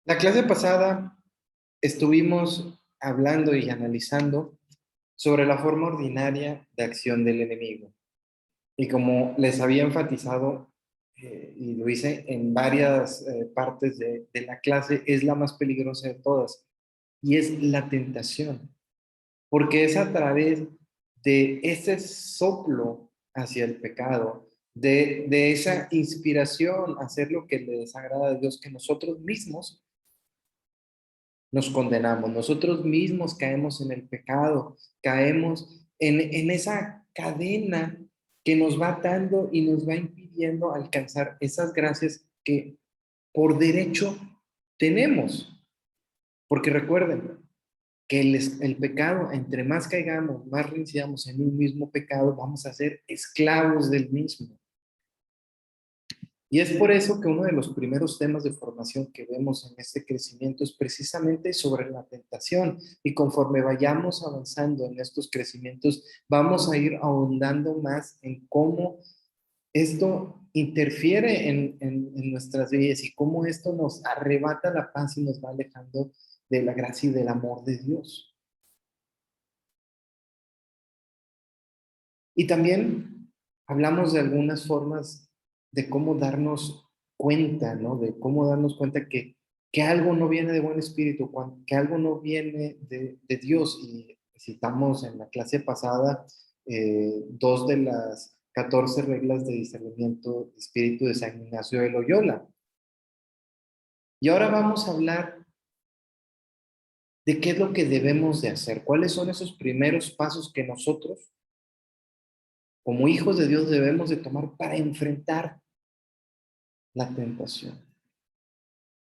La clase pasada estuvimos hablando y analizando sobre la forma ordinaria de acción del enemigo. Y como les había enfatizado, y lo hice en varias partes de la clase, es la más peligrosa de todas, y es la tentación, porque es a través de ese soplo hacia el pecado, de esa inspiración a hacer lo que le desagrada a Dios, que nosotros mismos nos condenamos, nosotros mismos caemos en el pecado, caemos en esa cadena que nos va atando y nos va impidiendo alcanzar esas gracias que por derecho tenemos. Porque recuerden que el pecado, entre más caigamos, más reincidamos en un mismo pecado, vamos a ser esclavos del mismo. Y es por eso que uno de los primeros temas de formación que vemos en este crecimiento es precisamente sobre la tentación. Y conforme vayamos avanzando en estos crecimientos, vamos a ir ahondando más en cómo esto interfiere en nuestras vidas y cómo esto nos arrebata la paz y nos va alejando de la gracia y del amor de Dios. Y también hablamos de algunas formas de cómo darnos cuenta, ¿no? De cómo darnos cuenta que algo no viene de buen espíritu, que algo no viene de Dios. Y citamos en la clase pasada dos de las 14 reglas de discernimiento de espíritu de San Ignacio de Loyola. Y ahora vamos a hablar de qué es lo que debemos de hacer, cuáles son esos primeros pasos que nosotros, como hijos de Dios, debemos de tomar para enfrentar la tentación.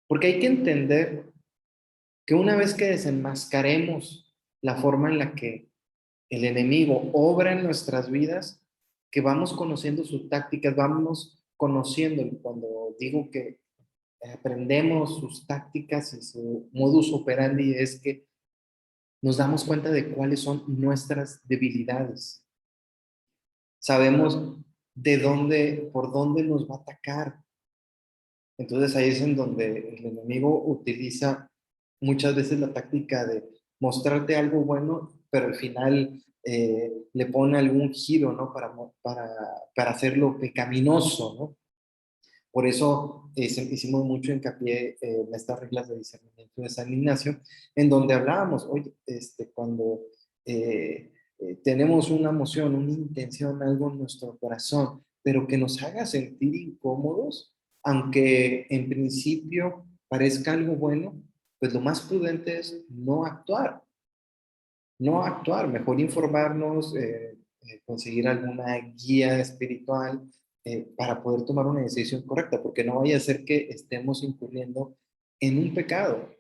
Porque hay que entender que una vez que desenmascaremos la forma en la que el enemigo obra en nuestras vidas, que vamos conociendo sus tácticas, vamos conociendo, y cuando digo que aprendemos sus tácticas y su modus operandi, es que nos damos cuenta de cuáles son nuestras debilidades. Sabemos de dónde, por dónde nos va a atacar. Entonces ahí es en donde el enemigo utiliza muchas veces la táctica de mostrarte algo bueno, pero al final le pone algún giro, ¿no? Para hacerlo pecaminoso, ¿no? Por eso hicimos mucho hincapié en estas reglas de discernimiento de San Ignacio, en donde hablábamos, oye, cuando tenemos una emoción, una intención, algo en nuestro corazón, pero que nos haga sentir incómodos, aunque en principio parezca algo bueno, pues lo más prudente es no actuar, mejor informarnos, conseguir alguna guía espiritual para poder tomar una decisión correcta, porque no vaya a ser que estemos incurriendo en un pecado.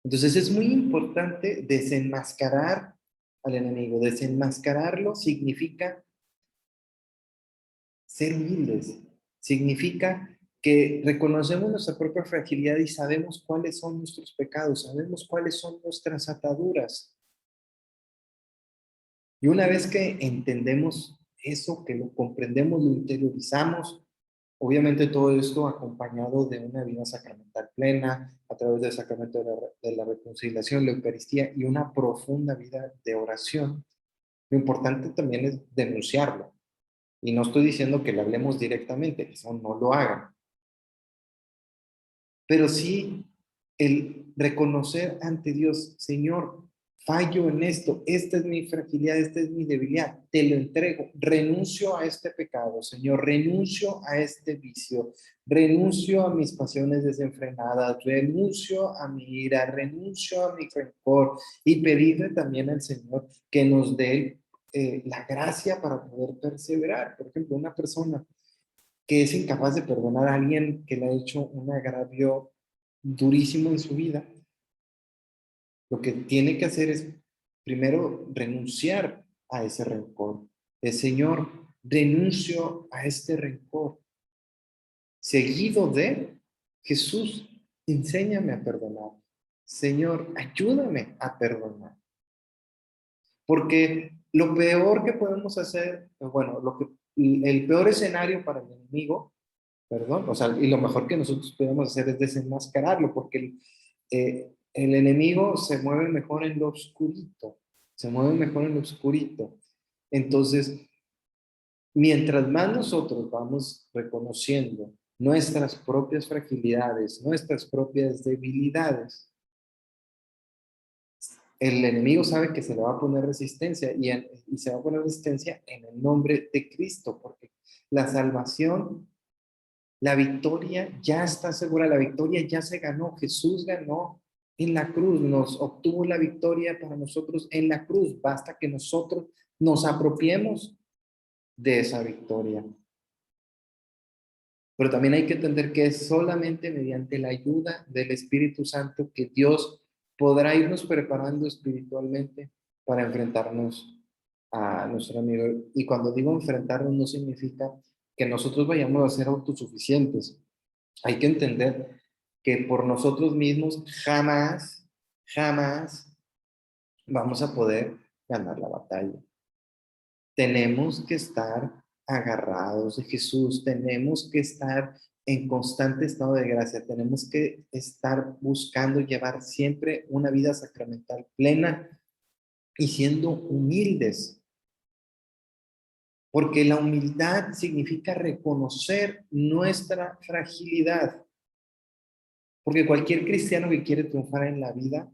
Entonces es muy importante desenmascarar al enemigo. Desenmascararlo significa ser humildes, significa que reconocemos nuestra propia fragilidad y sabemos cuáles son nuestros pecados, sabemos cuáles son nuestras ataduras. Y una vez que entendemos eso, que lo comprendemos, lo interiorizamos, obviamente todo esto acompañado de una vida sacramental plena, a través del sacramento de la reconciliación, la Eucaristía y una profunda vida de oración, lo importante también es denunciarlo. Y no estoy diciendo que le hablemos directamente, eso no lo hagan, pero sí el reconocer ante Dios, Señor, fallo en esto, esta es mi fragilidad, esta es mi debilidad, te lo entrego, renuncio a este pecado, Señor, renuncio a este vicio, renuncio a mis pasiones desenfrenadas, renuncio a mi ira, renuncio a mi rencor y pedirle también al Señor que nos dé la gracia para poder perseverar. Por ejemplo, una persona que es incapaz de perdonar a alguien que le ha hecho un agravio durísimo en su vida, lo que tiene que hacer es primero renunciar a ese rencor. El Señor, renuncio a este rencor. Seguido de Jesús, enséñame a perdonar. Señor, ayúdame a perdonar. Porque lo peor que podemos hacer, bueno, el peor escenario para el enemigo perdón, o sea, y lo mejor que nosotros podemos hacer es desenmascararlo, porque el enemigo se mueve mejor en lo oscurito, se mueve mejor en lo oscurito. Entonces, mientras más nosotros vamos reconociendo nuestras propias fragilidades, nuestras propias debilidades, el enemigo sabe que se le va a poner resistencia y se va a poner resistencia en el nombre de Cristo, porque la salvación, la victoria ya está segura, la victoria ya se ganó, Jesús ganó en la cruz, nos obtuvo la victoria para nosotros en la cruz, basta que nosotros nos apropiemos de esa victoria. Pero también hay que entender que es solamente mediante la ayuda del Espíritu Santo que Dios podrá irnos preparando espiritualmente para enfrentarnos a nuestro amigo. Y cuando digo enfrentarnos no significa que nosotros vayamos a ser autosuficientes. Hay que entender que por nosotros mismos jamás vamos a poder ganar la batalla. Tenemos que estar agarrados de Jesús, tenemos que estar en constante estado de gracia, tenemos que estar buscando llevar siempre una vida sacramental plena y siendo humildes, porque la humildad significa reconocer nuestra fragilidad, porque cualquier cristiano que quiere triunfar en la vida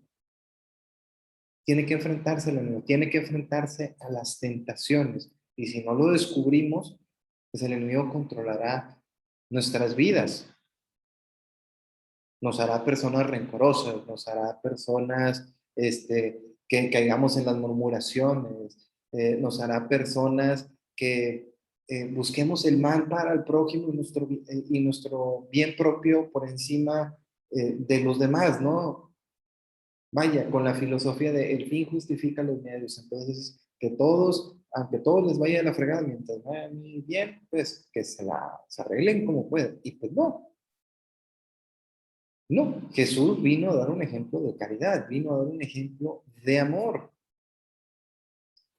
tiene que enfrentarse al enemigo, tiene que enfrentarse a las tentaciones. Y si no lo descubrimos, pues el enemigo controlará nuestras vidas. Nos hará personas rencorosas, nos hará personas que caigamos en las murmuraciones, nos hará personas que busquemos el mal para el prójimo y nuestro bien propio por encima de los demás, ¿no? Vaya, con la filosofía de el fin justifica los medios. Entonces, que todos, aunque todos les vaya de la fregada, mientras vaya a mí bien, pues que se arreglen como puedan. Y pues no, Jesús vino a dar un ejemplo de caridad, vino a dar un ejemplo de amor.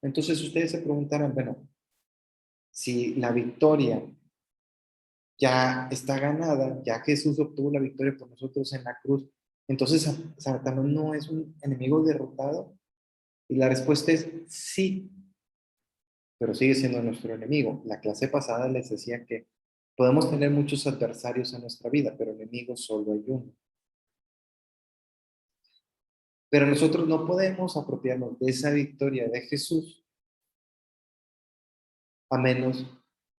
Entonces ustedes se preguntarán, bueno, si la victoria ya está ganada, ya Jesús obtuvo la victoria por nosotros en la cruz, entonces Satanás no es un enemigo derrotado. Y la respuesta es sí, pero sigue siendo nuestro enemigo. La clase pasada les decía que podemos tener muchos adversarios en nuestra vida, pero enemigos solo hay uno. Pero nosotros no podemos apropiarnos de esa victoria de Jesús a menos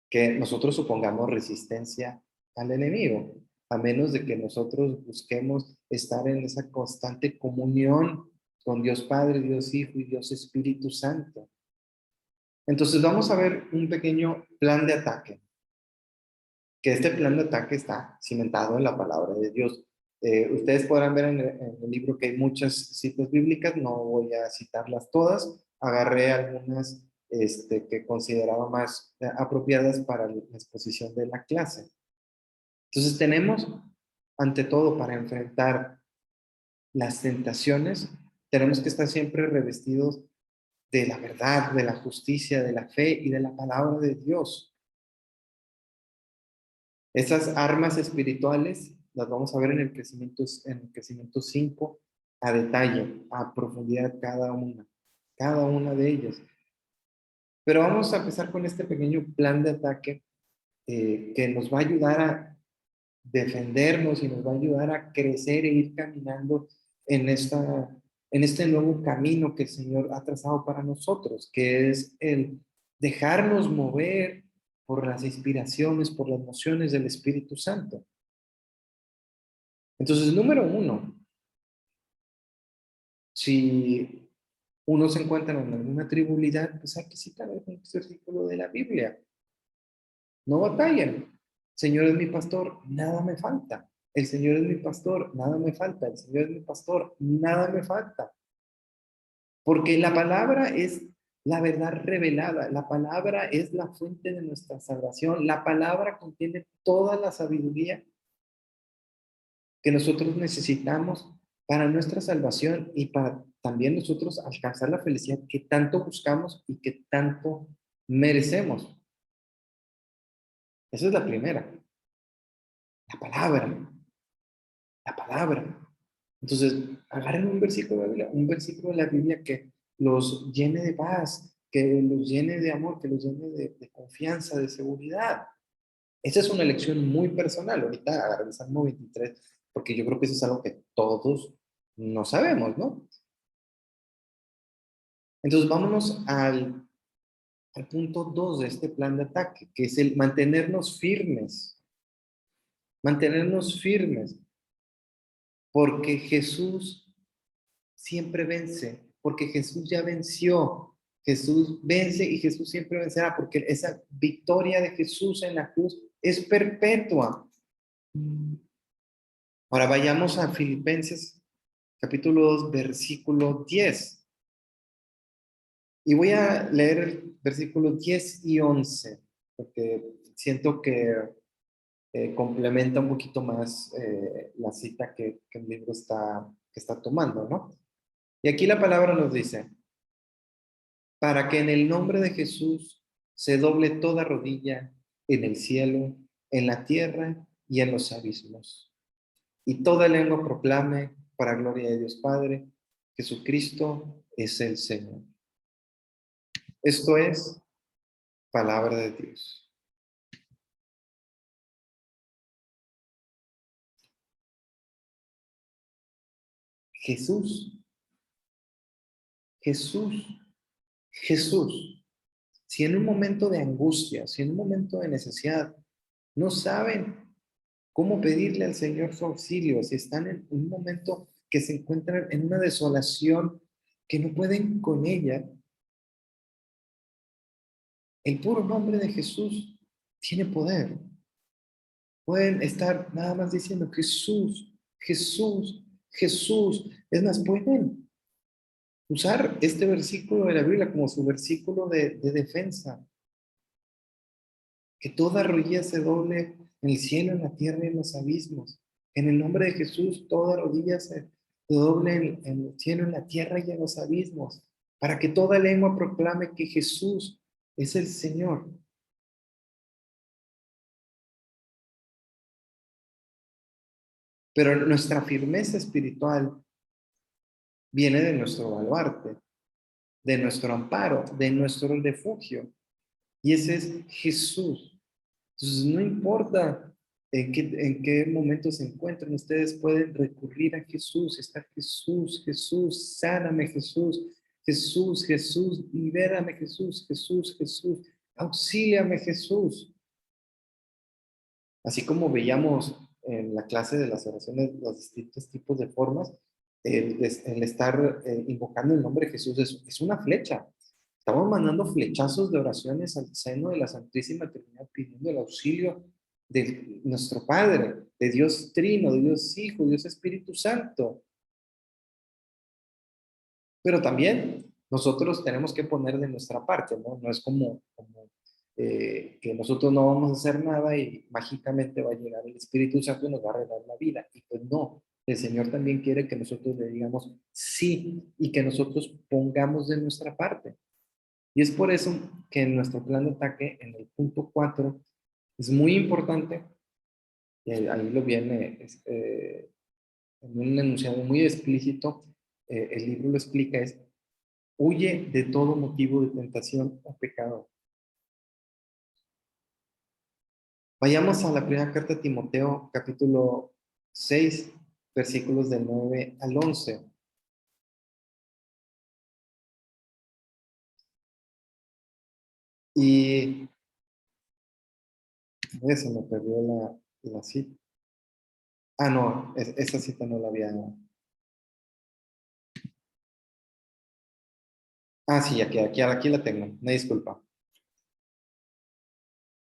que nosotros supongamos resistencia al enemigo, a menos de que nosotros busquemos estar en esa constante comunión con Dios Padre, Dios Hijo y Dios Espíritu Santo. Entonces vamos a ver un pequeño plan de ataque, que este plan de ataque está cimentado en la palabra de Dios. Ustedes podrán ver en el libro que hay muchas citas bíblicas, no voy a citarlas todas, agarré algunas que consideraba más apropiadas para la exposición de la clase. Entonces tenemos, ante todo, para enfrentar las tentaciones, tenemos que estar siempre revestidos de la verdad, de la justicia, de la fe y de la palabra de Dios. Esas armas espirituales las vamos a ver en el crecimiento 5 a detalle, a profundidad cada una de ellas. Pero vamos a empezar con este pequeño plan de ataque que nos va a ayudar a defendernos y nos va a ayudar a crecer e ir caminando en, en este nuevo camino que el Señor ha trazado para nosotros, que es el dejarnos mover por las inspiraciones, por las emociones del Espíritu Santo. Entonces, número uno, si uno se encuentra en alguna tribulidad, pues hay que citar algún versículo de la Biblia. No batallen. Señor es mi pastor, nada me falta. El Señor es mi pastor, nada me falta. El Señor es mi pastor, nada me falta. Porque la palabra es la verdad revelada. La palabra es la fuente de nuestra salvación. La palabra contiene toda la sabiduría que nosotros necesitamos para nuestra salvación y para también nosotros alcanzar la felicidad que tanto buscamos y que tanto merecemos. Esa es la primera. La palabra, la palabra. Entonces, agarren un versículo de la Biblia, un versículo de la Biblia que los llene de paz, que los llene de amor, que los llene de confianza, de seguridad. Esa es una elección muy personal. Ahorita agarré el Salmo 23, porque yo creo que eso es algo que todos no sabemos, ¿no? Entonces, vámonos al punto 2 de este plan de ataque, que es el mantenernos firmes. Mantenernos firmes, porque Jesús siempre vence, porque Jesús ya venció. Jesús vence y Jesús siempre vencerá, porque esa victoria de Jesús en la cruz es perpetua. Ahora vayamos a Filipenses capítulo 2, versículo 10. Y voy a leer el versículo 10 y 11, porque siento que complementa un poquito más la cita que el libro está tomando, ¿no? Y aquí la palabra nos dice, para que en el nombre de Jesús se doble toda rodilla en el cielo, en la tierra y en los abismos, y toda lengua proclame para gloria de Dios Padre, Jesucristo es el Señor. Esto es palabra de Dios. Jesús, Jesús, Jesús. Si en un momento de angustia, si en un momento de necesidad, no saben cómo pedirle al Señor su auxilio, si están en un momento que se encuentran en una desolación que no pueden con ella, el puro nombre de Jesús tiene poder. Pueden estar nada más diciendo Jesús, Jesús, Jesús. Es más, pueden usar este versículo de la Biblia como su versículo de defensa. Que toda rodilla se doble en el cielo, en la tierra y en los abismos. En el nombre de Jesús, toda rodilla se doble en el cielo, en la tierra y en los abismos. Para que toda lengua proclame que Jesús es el Señor. Pero nuestra firmeza espiritual viene de nuestro baluarte, de nuestro amparo, de nuestro refugio. Y ese es Jesús. Entonces, no importa en qué momento se encuentran, ustedes pueden recurrir a Jesús. Está Jesús, Jesús, sáname Jesús, Jesús, Jesús, libérame Jesús, Jesús, Jesús, auxíliame Jesús. Así como veíamos en la clase de las oraciones, los distintos tipos de formas, el estar invocando el nombre de Jesús es una flecha. Estamos mandando flechazos de oraciones al seno de la Santísima Trinidad, pidiendo el auxilio de nuestro Padre, de Dios Trino, de Dios Hijo, de Dios Espíritu Santo. Pero también nosotros tenemos que poner de nuestra parte, ¿no? No es como que nosotros no vamos a hacer nada y mágicamente va a llegar el Espíritu Santo y nos va a arreglar la vida. Y pues no, el Señor también quiere que nosotros le digamos sí y que nosotros pongamos de nuestra parte. Y es por eso que en nuestro plan de ataque, en el punto 4 es muy importante, y ahí lo viene en un enunciado muy explícito, el libro lo explica, es huye de todo motivo de tentación o pecado. Vayamos a la primera carta de Timoteo, capítulo 6, versículos del 9 al 11. Y se me perdió la cita. Ah, no, esa cita no la había. Ah, sí, aquí la tengo. Me disculpa.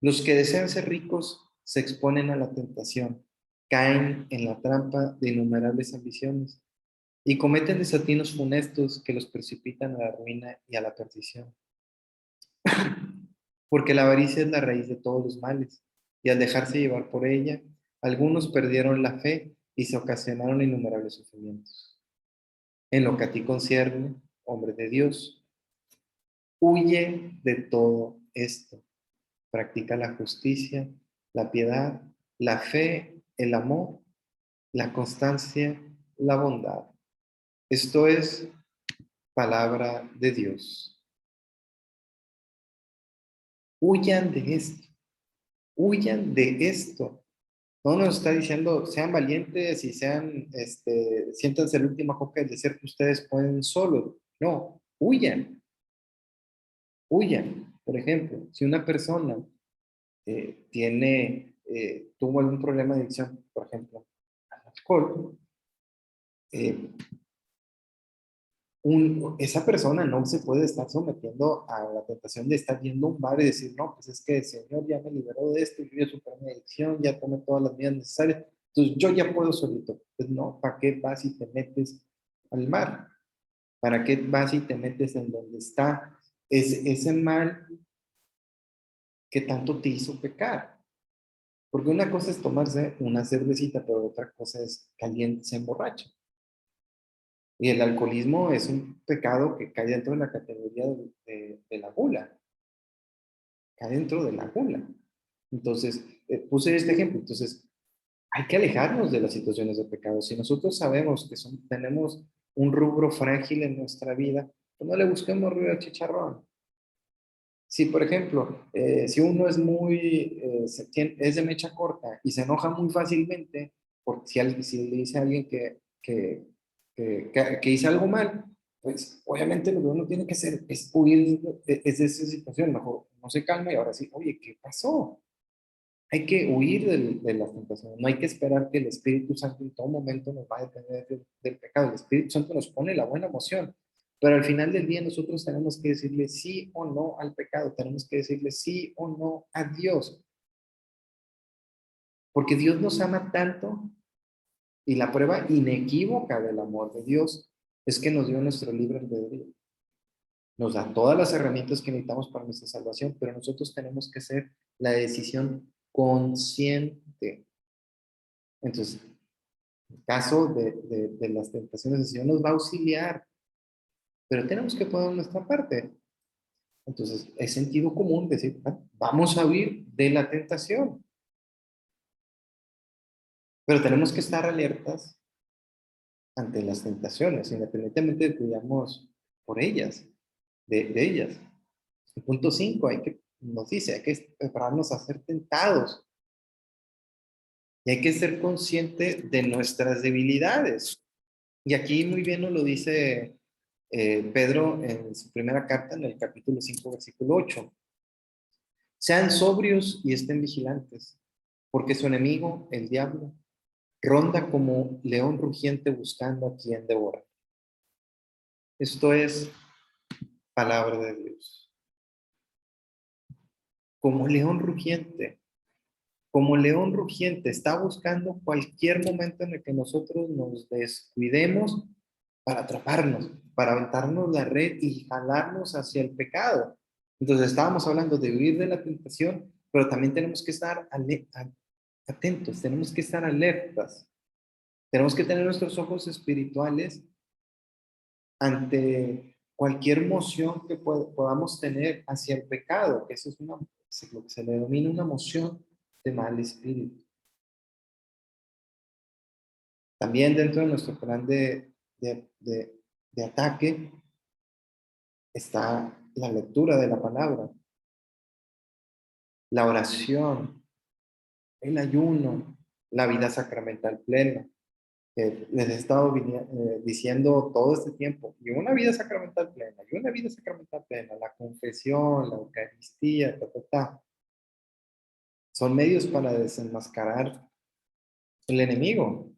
Los que desean ser ricos se exponen a la tentación, caen en la trampa de innumerables ambiciones y cometen desatinos funestos que los precipitan a la ruina y a la perdición. Porque la avaricia es la raíz de todos los males, y al dejarse llevar por ella, algunos perdieron la fe y se ocasionaron innumerables sufrimientos. En lo que a ti concierne, hombre de Dios, huye de todo esto. Practica la justicia, la piedad, la fe, el amor, la constancia, la bondad. Esto es palabra de Dios. Huyan de esto, huyan de esto. No nos está diciendo, sean valientes y siéntanse el último coca del desierto, ustedes pueden solos. No, huyan, huyan. Por ejemplo, si una persona tuvo algún problema de adicción, por ejemplo, al alcohol, eh, esa persona no se puede estar sometiendo a la tentación de estar viendo un bar y decir, no, pues es que el Señor ya me liberó de esto, yo ya superé mi adicción, ya tomé todas las medidas necesarias, entonces yo ya puedo solito. Pues no, ¿para qué vas y te metes al mar? ¿Para qué vas y te metes en donde está ese mal que tanto te hizo pecar? Porque una cosa es tomarse una cervecita, pero otra cosa es caliente, se emborracha. Y el alcoholismo es un pecado que cae dentro de la categoría de la gula, cae dentro de la gula. Entonces, puse este ejemplo. Entonces, hay que alejarnos de las situaciones de pecado. Si nosotros sabemos que tenemos un rubro frágil en nuestra vida, pues no le busquemos ruido al chicharrón. Si, por ejemplo, si uno es es de mecha corta y se enoja muy fácilmente, porque si le dice a alguien que hice algo mal, pues obviamente lo que uno tiene que hacer es huir de esa situación, mejor no se calma y ahora sí, oye, ¿qué pasó? Hay que huir de las tentaciones, no hay que esperar que el Espíritu Santo en todo momento nos va a detener del pecado. El Espíritu Santo nos pone la buena emoción, pero al final del día nosotros tenemos que decirle sí o no al pecado, tenemos que decirle sí o no a Dios, porque Dios nos ama tanto y la prueba inequívoca del amor de Dios es que nos dio nuestro libre albedrío. Nos da todas las herramientas que necesitamos para nuestra salvación, pero nosotros tenemos que hacer la decisión consciente. Entonces, caso de las tentaciones, el Señor nos va a auxiliar, pero tenemos que poner nuestra parte. Entonces, es sentido común decir, vamos a huir de la tentación, pero tenemos que estar alertas ante las tentaciones, independientemente de que vayamos por ellas, de ellas. El punto 5 nos dice, hay que prepararnos a ser tentados y hay que ser consciente de nuestras debilidades. Y aquí muy bien nos lo dice Pedro en su primera carta, en el capítulo 5 versículo 8. Sean sobrios y estén vigilantes, porque su enemigo, el diablo, ronda como león rugiente buscando a quien devorar. Esto es palabra de Dios. Como león rugiente, como león rugiente, está buscando cualquier momento en el que nosotros nos descuidemos para atraparnos, para aventarnos la red y jalarnos hacia el pecado. Entonces estábamos hablando de huir de la tentación, pero también tenemos que estar atentos, tenemos que estar alertas, tenemos que tener nuestros ojos espirituales ante cualquier emoción que podamos tener hacia el pecado, que eso es lo que se le denomina una emoción de mal espíritu. También dentro de nuestro plan de ataque está la lectura de la palabra, la oración, el ayuno, la vida sacramental plena, que les he estado diciendo todo este tiempo, y una vida sacramental plena, y una vida sacramental plena, la confesión, la Eucaristía, son medios para desenmascarar el enemigo.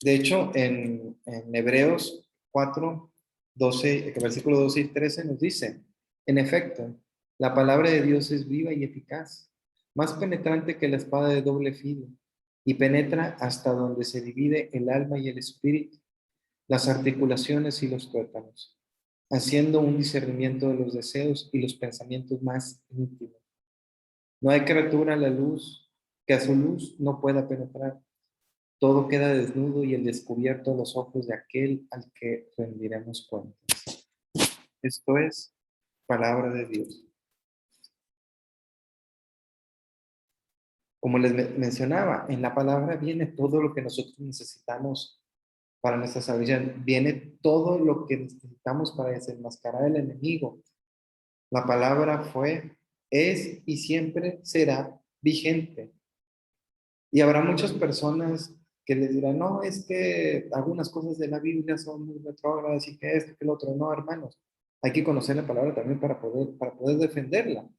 De hecho, en Hebreos 4, 12, versículo 12 y 13 nos dice, en efecto, la palabra de Dios es viva y eficaz, más penetrante que la espada de doble filo, y penetra hasta donde se divide el alma y el espíritu, las articulaciones y los tuétanos, haciendo un discernimiento de los deseos y los pensamientos más íntimos. No hay criatura a la luz que a su luz no pueda penetrar. Todo queda desnudo y el descubierto a los ojos de aquel al que rendiremos cuentas. Esto es palabra de Dios. Como les mencionaba, en la palabra viene todo lo que nosotros necesitamos para nuestra salvación. Viene todo lo que necesitamos para desenmascarar al enemigo. La palabra fue, es y siempre será vigente. Y habrá muchas personas que les dirán, no, es que algunas cosas de la Biblia son muy retrógradas y que esto, que lo otro. No, hermanos, hay que conocer la palabra también para poder defenderla.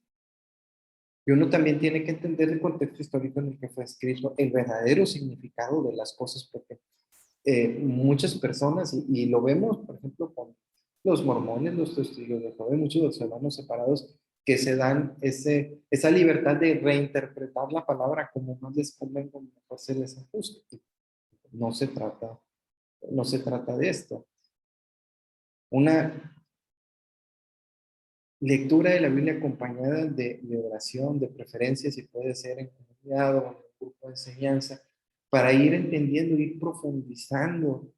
Y uno también tiene que entender el contexto histórico en el que fue escrito, el verdadero significado de las cosas, porque muchas personas, y lo vemos, por ejemplo, con los mormones, los testigos de Jehová, muchos de los hermanos separados, que se dan esa libertad de reinterpretar la palabra como más les convenga, como mejor se les ajuste. No se trata, no se trata de esto. Una lectura de la Biblia acompañada de oración, de preferencia, si puede ser en comunidad o en un grupo de enseñanza, para ir entendiendo, ir profundizando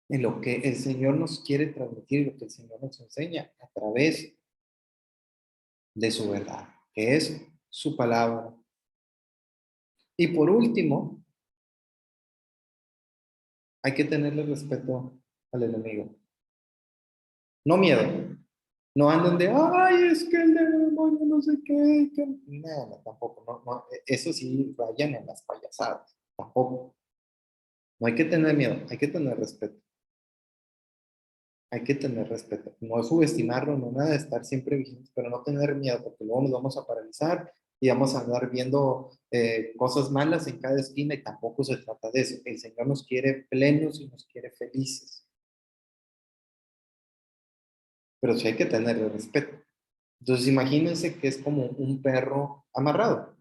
en lo que el Señor nos quiere transmitir, lo que el Señor nos enseña a través de su verdad, que es su palabra. Y por último, hay que tenerle respeto al enemigo. No miedo. No anden de, ay, es que el demonio no sé qué. No, no, tampoco. No, no, eso sí, vayan en las payasadas. Tampoco. No hay que tener miedo, hay que tener respeto. Hay que tener respeto. No subestimarlo, no nada de estar siempre vigentes, pero no tener miedo, porque luego nos vamos a paralizar y vamos a andar viendo cosas malas en cada esquina y tampoco se trata de eso. El Señor nos quiere plenos y nos quiere felices, pero sí hay que tenerle respeto. Entonces imagínense que es como un perro amarrado.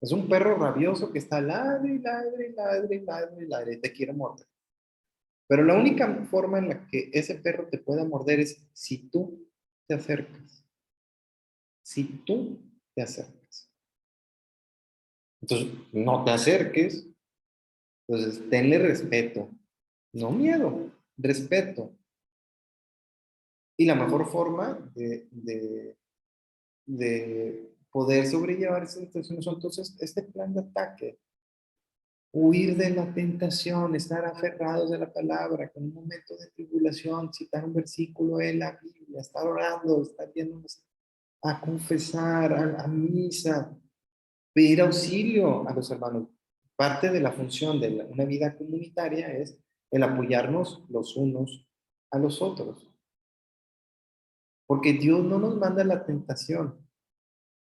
Es un perro rabioso que está ladre y ladre y ladre y ladre y ladre y te quiere morder. Pero la única forma en la que ese perro te pueda morder es si tú te acercas. Si tú te acercas. Entonces, no te acerques. Entonces, tenle respeto. No miedo, respeto. Y la mejor forma de poder sobrellevar esas situaciones son entonces este plan de ataque. Huir de la tentación, estar aferrados de la palabra, con un momento de tribulación, citar un versículo en la Biblia, estar orando, estar yendo a confesar, a misa, pedir auxilio a los hermanos. Parte de la función de una vida comunitaria es el apoyarnos los unos a los otros. Porque Dios no nos manda la tentación,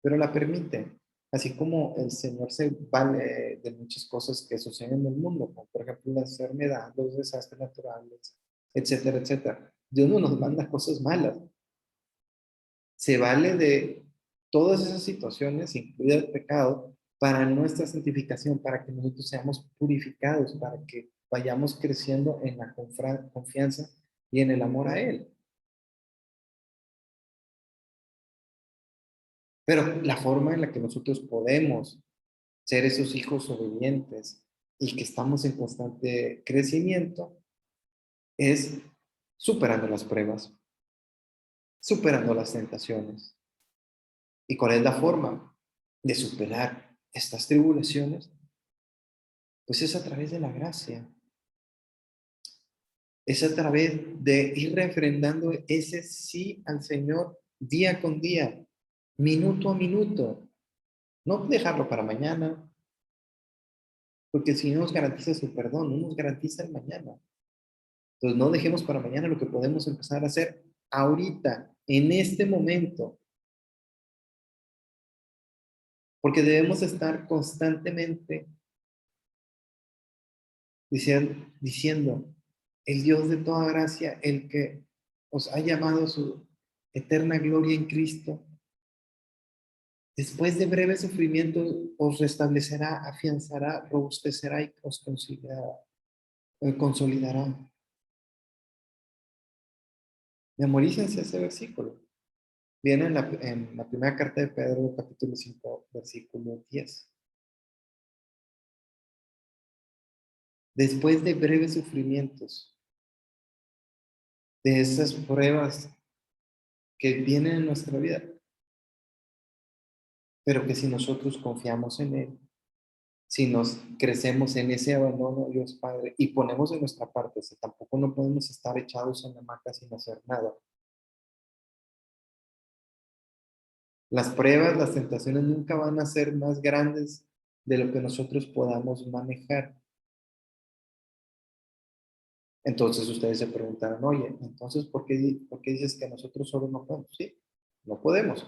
pero la permite. Así como el Señor se vale de muchas cosas que suceden en el mundo, como por ejemplo la enfermedad, los desastres naturales, etcétera, etcétera. Dios no nos manda cosas malas. Se vale de todas esas situaciones, incluido el pecado, para nuestra santificación, para que nosotros seamos purificados, para que vayamos creciendo en la confianza y en el amor a Él. Pero la forma en la que nosotros podemos ser esos hijos obedientes y que estamos en constante crecimiento es superando las pruebas, superando las tentaciones. ¿Y cuál es la forma de superar estas tribulaciones? Pues es a través de la gracia. Es a través de ir refrendando ese sí al Señor día con día, minuto a minuto. No dejarlo para mañana, porque si no nos garantiza su perdón, no nos garantiza el mañana. Entonces no dejemos para mañana lo que podemos empezar a hacer ahorita, en este momento, porque debemos estar constantemente diciendo, el Dios de toda gracia, el que os ha llamado a su eterna gloria en Cristo, después de breve sufrimiento os restablecerá, afianzará, robustecerá y os consolidará. Memorícense ese versículo. Viene en la primera carta de Pedro, capítulo 5, versículo 10. Después de breves sufrimientos, de esas pruebas que vienen en nuestra vida, pero que si nosotros confiamos en Él, si nos crecemos en ese abandono a Dios Padre y ponemos de nuestra parte, o sea, tampoco no podemos estar echados en la hamaca sin hacer nada. Las pruebas, las tentaciones nunca van a ser más grandes de lo que nosotros podamos manejar. Entonces ustedes se preguntarán, oye, entonces ¿por qué dices que nosotros solo no podemos? Sí, no podemos.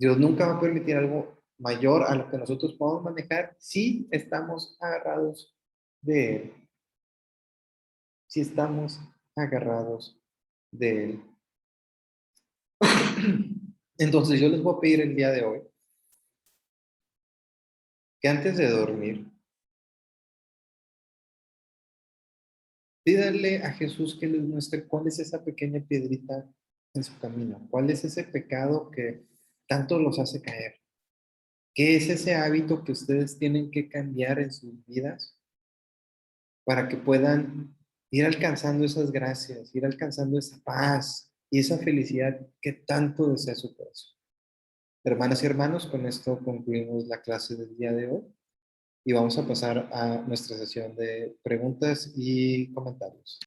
Dios nunca va a permitir algo mayor a lo que nosotros podamos manejar si estamos agarrados de Él, si estamos agarrados de Él. Entonces yo les voy a pedir el día de hoy que antes de dormir, pídanle a Jesús que les muestre cuál es esa pequeña piedrita en su camino, cuál es ese pecado que tanto los hace caer, qué es ese hábito que ustedes tienen que cambiar en sus vidas para que puedan ir alcanzando esas gracias, ir alcanzando esa paz y esa felicidad que tanto desea su corazón. Hermanas y hermanos, con esto concluimos la clase del día de hoy y vamos a pasar a nuestra sesión de preguntas y comentarios.